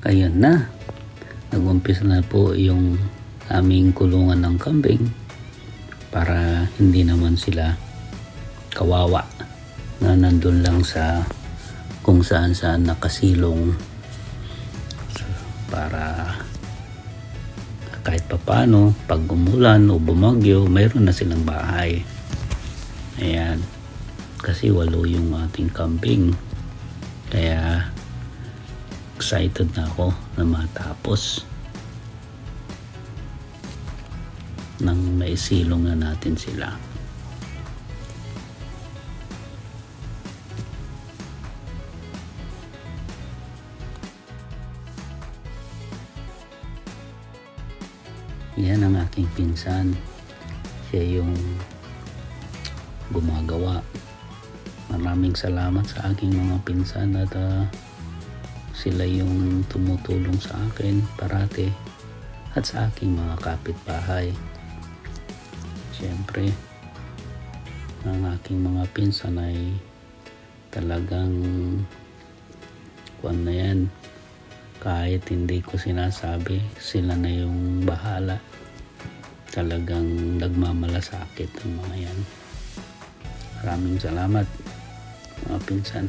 Ayun na, nag-umpisa na po yung aming kulungan ng kambing para hindi naman sila kawawa na nandun lang sa kung saan saan nakasilong, para kahit papano pag umulan o bumagyo mayroon na silang bahay. Ayan, kasi 8 yung ating kambing, kaya excited na ako na matapos nang maisilong na natin sila. Yan ang aking pinsan, siya yung gumagawa. Maraming salamat sa aking mga pinsan at sila yung tumutulong sa akin parati, at sa aking mga kapitbahay. Siyempre ang aking mga pinsan ay talagang kuwan na yan, kahit hindi ko sinasabi sila na yung bahala, talagang nagmamalasakit ang mga yan. Maraming salamat mga pinsan.